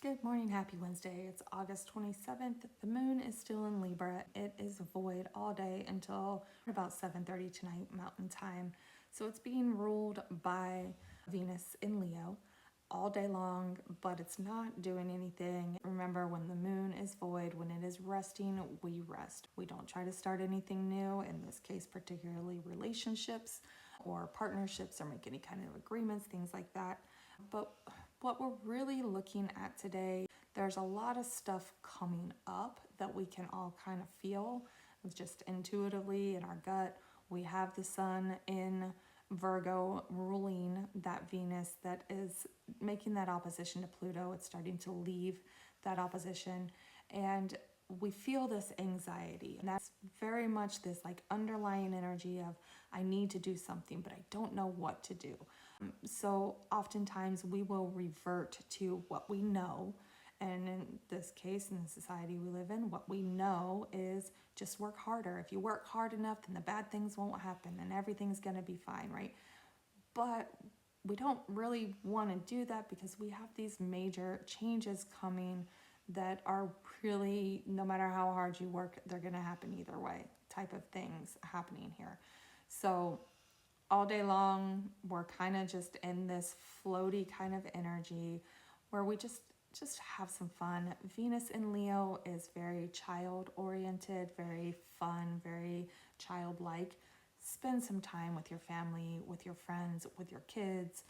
Good morning, happy Wednesday. It's August 27th. The moon is still in Libra. It is void all day until about 7:30 tonight Mountain Time. So it's being ruled by Venus in Leo all day long, but it's not doing anything. Remember, when the moon is void, when it is resting, we rest. We don't try to start anything new, in this case, particularly relationships or partnerships or make any kind of agreements, things like that. But what we're really looking at today, there's a lot of stuff coming up that we can all kind of feel just intuitively in our gut. We have the sun in Virgo ruling that Venus that is making that opposition to Pluto. It's starting to leave that opposition, and we feel this anxiety, and that's very much this like underlying energy of I need to do something but I don't know what to do. So oftentimes we will revert to what we know, and in this case, in the society we live in, what we know is just work harder. If you work hard enough, then the bad things won't happen and everything's going to be fine, right? But we don't really want to do that because we have these major changes coming that are really, no matter how hard you work, they're going to happen either way type of things happening here. So all day long, we're kind of just in this floaty kind of energy where we just have some fun. Venus in Leo is very child oriented, very fun, very childlike. Spend some time with your family, with your friends, with your kids.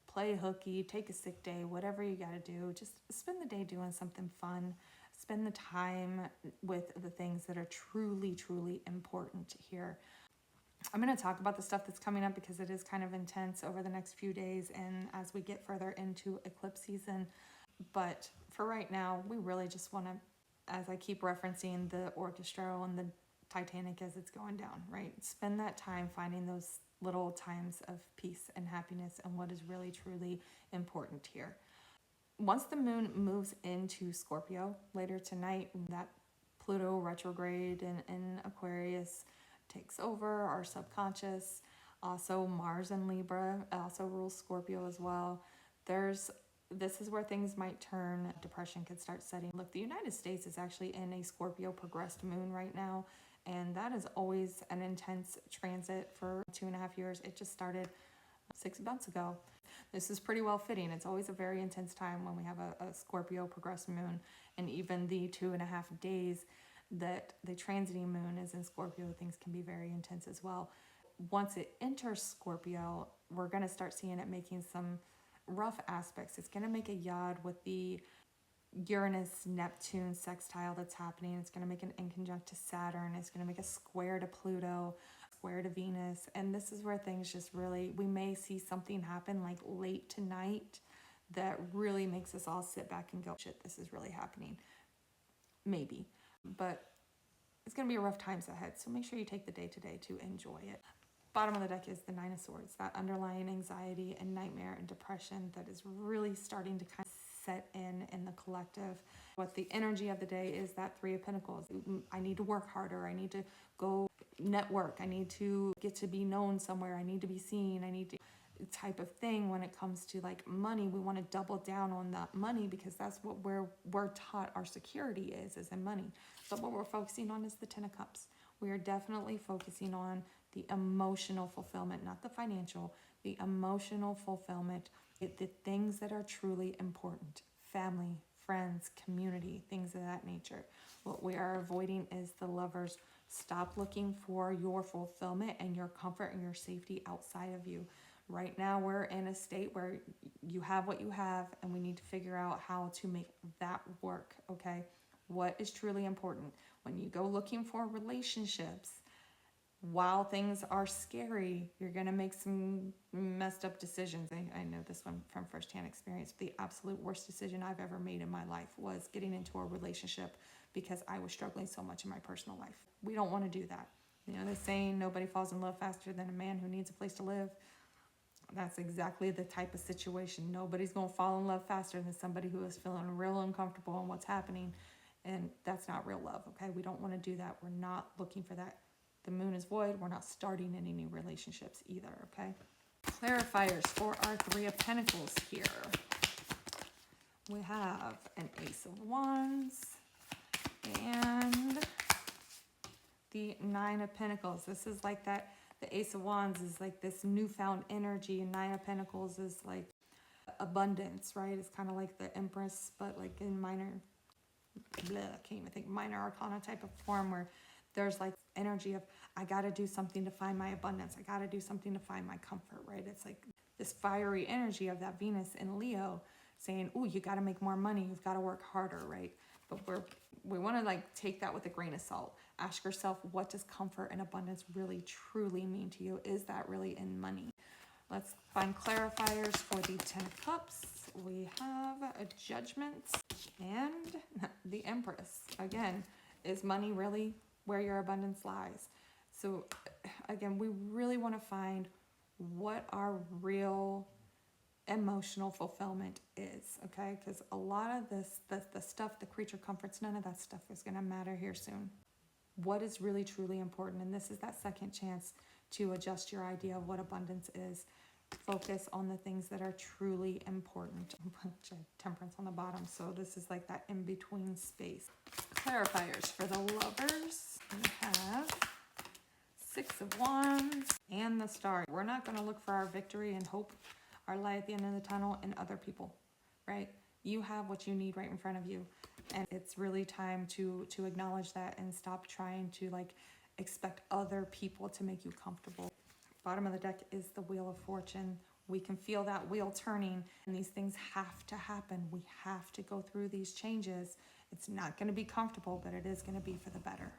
Play hooky, take a sick day, whatever you got to do. Just spend the day doing something fun. Spend the time with the things that are truly, truly important here. I'm going to talk about the stuff that's coming up because it is kind of intense over the next few days and as we get further into eclipse season. But for right now, we really just want to, as I keep referencing the orchestra and the Titanic as it's going down, right? Spend that time finding those little times of peace and happiness and what is really, truly important here. Once the moon moves into Scorpio later tonight, that Pluto retrograde in Aquarius takes over our subconscious. Also, Mars in Libra also rules Scorpio as well. This is where things might turn. Depression could start setting. Look, the United States is actually in a Scorpio progressed moon right now, and that is always an intense transit for 2.5 years. It just started 6 months ago. This is pretty well fitting. It's always a very intense time when we have a Scorpio progressed moon, and even the 2.5 days that the transiting moon is in Scorpio, things can be very intense as well. Once it enters Scorpio, we're going to start seeing it making some rough aspects. It's going to make a yod with the Uranus-Neptune sextile that's happening. It's going to make an inconjunct to Saturn. It's going to make a square to Pluto, square to Venus. And this is where things just really, we may see something happen like late tonight that really makes us all sit back and go, shit, this is really happening. Maybe. But it's going to be a rough times ahead, so make sure you take the day today to enjoy it. Bottom of the deck is the Nine of Swords, that underlying anxiety and nightmare and depression that is really starting to kind of set in the collective. What the energy of the day is that Three of Pentacles. I need to work harder. I need to go network. I need to get to be known somewhere. I need to be seen. I need to type of thing. When it comes to like money, we want to double down on that money because that's what we're taught our security is in money. But what we're focusing on is the Ten of Cups. We are definitely focusing on the emotional fulfillment, not the financial, the emotional fulfillment, the things that are truly important: family, friends, community, things of that nature. What we are avoiding is the Lovers. Stop looking for your fulfillment and your comfort and your safety outside of you. Right now, we're in a state where you have what you have, and we need to figure out how to make that work, okay? What is truly important? When you go looking for relationships, while things are scary, you're going to make some messed up decisions. I know this one from firsthand experience. The absolute worst decision I've ever made in my life was getting into a relationship because I was struggling so much in my personal life. We don't want to do that. You know, the saying, nobody falls in love faster than a man who needs a place to live. That's exactly the type of situation. Nobody's going to fall in love faster than somebody who is feeling real uncomfortable on what's happening. And that's not real love, okay? We don't want to do that. We're not looking for that. The moon is void. We're not starting any new relationships either, okay? Clarifiers for our Three of Pentacles here. We have an Ace of Wands and the Nine of Pentacles. This is like that, the Ace of Wands is like this newfound energy, and Nine of Pentacles is like abundance, right? It's kind of like the Empress, but like in minor, I can't even think, minor arcana type of form, where there's like energy of, I got to do something to find my abundance. I got to do something to find my comfort, right? It's like this fiery energy of that Venus in Leo saying, oh, you got to make more money. You've got to work harder, right? But we want to like take that with a grain of salt. Ask yourself, what does comfort and abundance really truly mean to you? Is that really in money? Let's find clarifiers for the 10 of Cups. We have a Judgment and the Empress. Again, is money really where your abundance lies? So again, we really want to find what our real emotional fulfillment is, okay? Because a lot of this, the stuff, the creature comforts, none of that stuff is going to matter here soon. What is really truly important? And this is that second chance to adjust your idea of what abundance is. Focus on the things that are truly important. Temperance on the bottom, so this is like that in-between space. Clarifiers for the lovers. We have Six of Wands and the Star. We're not going to look for our victory and hope, our light at the end of the tunnel, in other people, right? You have what you need right in front of you, and it's really time to acknowledge that and stop trying to like expect other people to make you comfortable. Bottom of the deck is the Wheel of Fortune. We can feel that wheel turning, and these things have to happen. We have to go through these changes. It's not going to be comfortable, but it is going to be for the better.